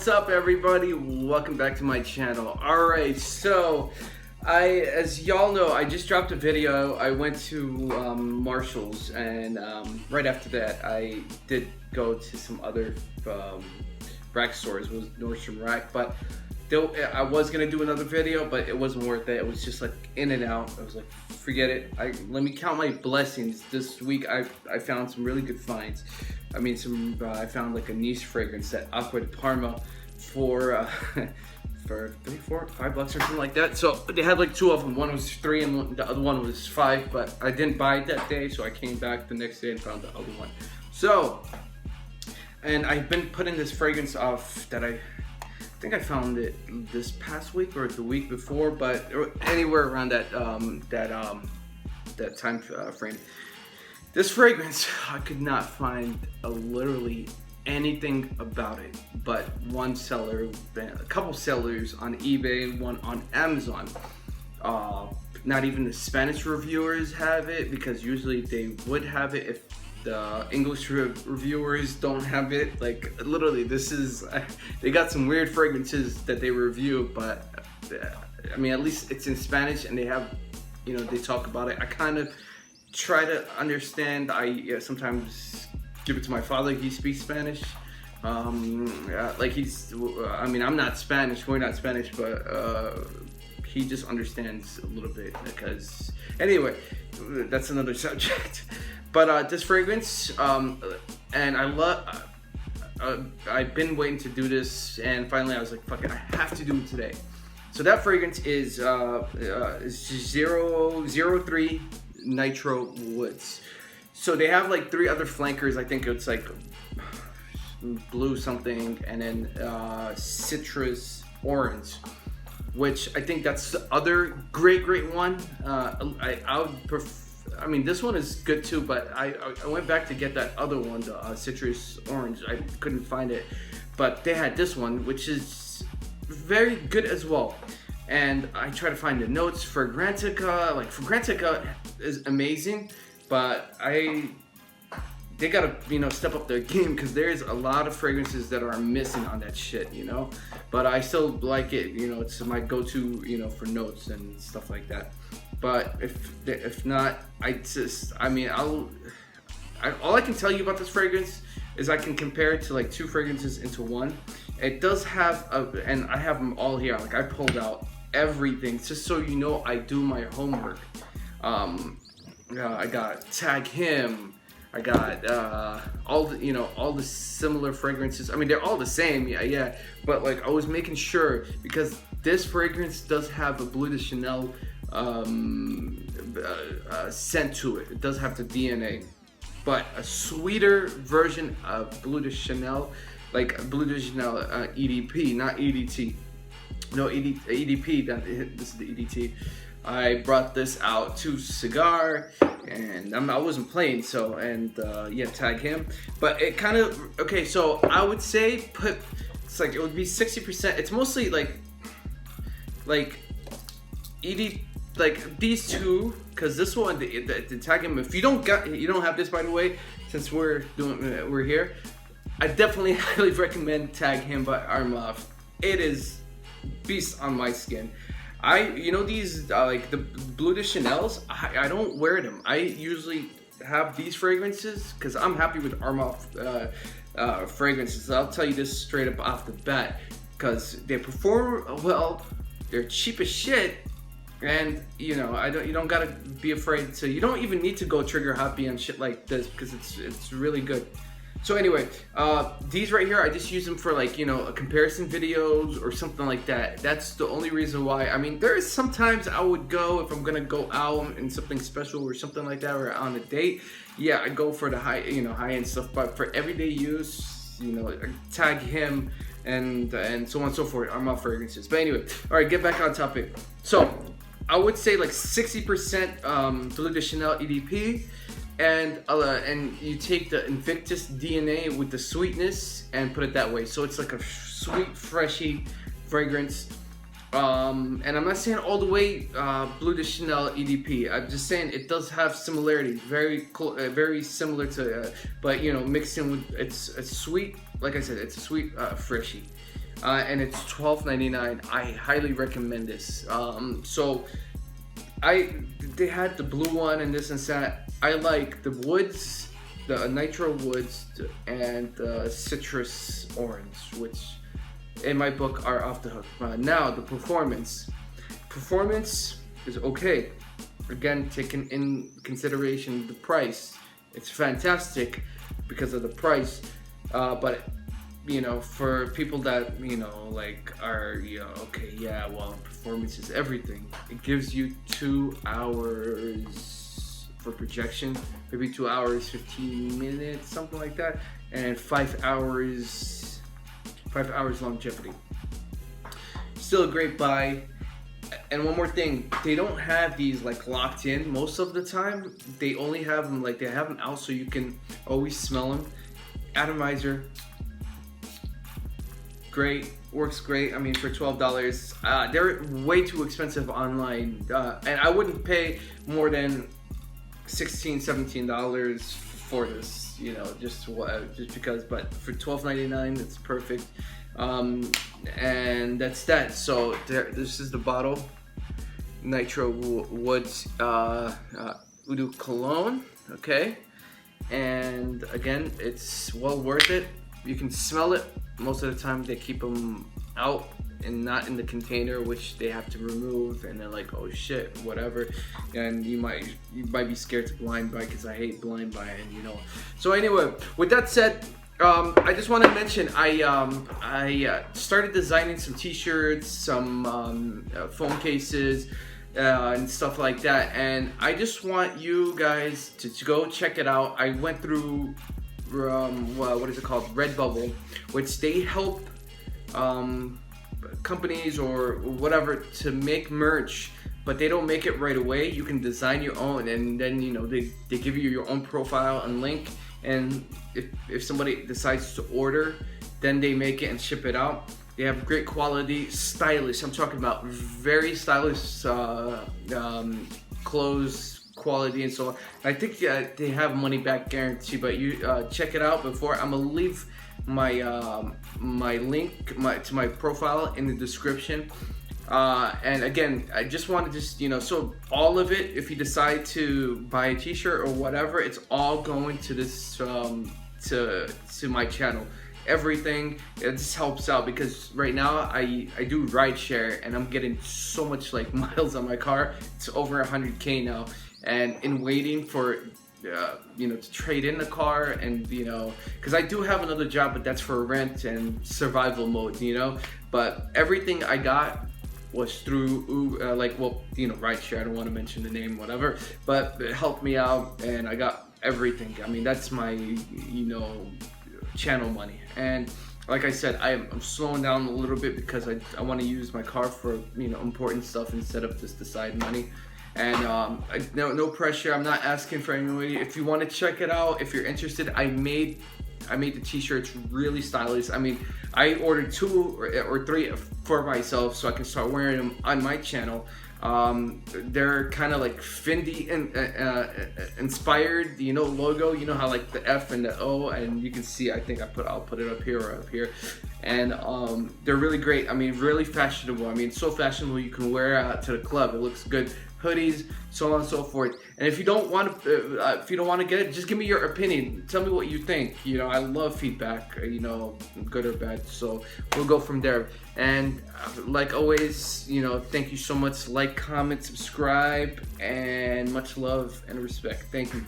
What's up, everybody? Welcome back to my channel. Alright, so as y'all know, I just dropped a video. I went to Marshall's, and right after that I did go to some other rack stores. It was Nordstrom Rack, but I was gonna do another video, but it wasn't worth it. It was just like in and out. I was like, forget it. Let me count my blessings. This week I found some really good finds. I mean, I found like a niche fragrance, that Aqua de Parma, for $3, $4, $5 or something like that. So they had like two of them. One was $3 and the other one was $5, but I didn't buy it that day, so I came back the next day and found the other one. So, and I've been putting this fragrance off that I think I found it this past week or the week before, but anywhere around that that time frame. This fragrance, I could not find literally anything about it, but one seller, a couple sellers on eBay, one on Amazon. Not even the Spanish reviewers have it, because usually they would have it if the English reviewers don't have it. Like literally, this is, they got some weird fragrances that they review, but I mean, at least it's in Spanish and they have, you know, they talk about it. I kind of try to understand. I sometimes give it to my father. He speaks Spanish. Like I mean, I'm not Spanish, we're not Spanish, but he just understands a little bit, because anyway, that's another subject. But this fragrance, and I love, I've been waiting to do this, and finally I was like, fuck it, I have to do it today. So that fragrance is 003 Nitro Woods. So they have like 3 other flankers. I think it's like blue something, and then citrus orange, which I think that's the other great one. I would prefer, I mean, this one is good too, but I went back to get that other one, the citrus orange. I couldn't find it, but they had this one, which is very good as well. And I try to find the notes. Fragrantica, like Fragrantica is amazing, but they gotta, you know, step up their game, because there's a lot of fragrances that are missing on that shit, you know. But I still like it, you know. It's my go-to, you know, for notes and stuff like that. But if not, I mean, all I can tell you about this fragrance is I can compare it to like 2 fragrances into one. It does have and I have them all here. Like, I pulled out everything just so you know I do my homework. I got Tag Him. I got all the, you know, all the similar fragrances. I mean, they're all the same, yeah. But like, I was making sure, because this fragrance does have a Bleu de Chanel scent to it. It does have the DNA, but a sweeter version of Bleu de Chanel, like Bleu de Chanel EDP, not EDT. No, EDP. This is the EDT. I brought this out to Cigar, and I wasn't playing, so, and yeah, Tag Him. But it kind of, okay, so I would say it's like, it would be 60%. It's mostly like like these two, because this one, the Tag Him, if you don't have this, by the way, since we're here, I definitely highly recommend Tag Him by Armaf. It is beast on my skin. You know, these like the Bleu de Chanels, I don't wear them. I usually have these fragrances because I'm happy with Armaf fragrances. I'll tell you this straight up off the bat, because they perform well, they're cheap as shit, and you know, you don't gotta be afraid to. You don't even need to go trigger happy on shit like this, because it's really good. So anyway, these right here, I just use them for, like, you know, comparison videos or something like that. That's the only reason why. I mean, there is sometimes I would go, if I'm gonna go out and something special or something like that, or on a date, yeah, I go for the high-end stuff. But for everyday use, you know, Tag Him and so on and so forth. I'm out fragrances. But anyway, all right, get back on topic. So I would say like 60% Bleu de Chanel EDP. And you take the Invictus DNA with the sweetness and put it that way. So it's like a sweet, freshy fragrance. And I'm not saying all the way Bleu de Chanel EDP. I'm just saying it does have similarities, very similar to, but you know, mixed in with it's sweet. Like I said, it's a sweet, freshy. and it's $12.99. I highly recommend this. So they had the blue one and this and that. I like the woods, the Nitro Woods, and the citrus orange, which in my book are off the hook. Now the performance is okay. Again, taking in consideration the price, it's fantastic because of the price. But you know, for people that, you know, like are, you know, okay, yeah, well, performance is everything. It gives you 2 hours for projection, maybe 2 hours, 15 minutes, something like that, and 5 hours longevity. Still a great buy. And one more thing, they don't have these like locked in most of the time. They only have them, like they have them out so you can always smell them. Atomizer, great, works great. I mean, for $12, they're way too expensive online, and I wouldn't pay more than $16, $17 for this, you know, just because. But for $12.99, it's perfect. And that's that. So this is the bottle, Nitro Woods Udo Cologne. Okay, and again, it's well worth it. You can smell it. Most of the time they keep them out and not in the container, which they have to remove, and they're like, oh shit, whatever. And you might be scared to blind buy, because I hate blind buying, you know. So anyway, with that said, I just want to mention I started designing some t-shirts, some phone cases, and stuff like that, and I just want you guys to go check it out. I went through what is it called, Redbubble, which they help companies or whatever to make merch, but they don't make it right away. You can design your own, and then, you know, they give you your own profile and link, and if somebody decides to order, then they make it and ship it out. They have great quality, stylish, I'm talking about very stylish clothes quality and so on. I think they have money back guarantee, but you check it out before. I'm gonna leave my my link to my profile in the description. And again, I just want to you know, so all of it, if you decide to buy a t-shirt or whatever, it's all going to this to my channel. Everything, it just helps out, because right now I do ride share, and I'm getting so much like miles on my car. It's over 100K now, and in waiting for you know, to trade in the car, and you know, because I do have another job, but that's for rent and survival mode, you know. But everything I got was through like, well, you know, rideshare. I don't want to mention the name, whatever, but it helped me out, and I got everything. I mean, that's my, you know, channel money. And like I said, I'm slowing down a little bit because I want to use my car for, you know, important stuff instead of just the side money. And no pressure. I'm not asking for anybody. If you want to check it out, if you're interested, I made the t-shirts really stylish. I mean, I ordered 2 or 3 for myself so I can start wearing them on my channel. They're kind of like Fendi inspired, you know, logo. You know how like the F and the O, and you can see, I think I'll put it up here or up here. And they're really great. I mean, really fashionable. I mean, so fashionable you can wear out to the club. It looks good. Hoodies, so on and so forth. And if you don't want to get it, just give me your opinion. Tell me what you think. You know, I love feedback, you know, good or bad. So we'll go from there. And like always, you know, thank you so much. Like, comment, subscribe, and much love and respect. Thank you.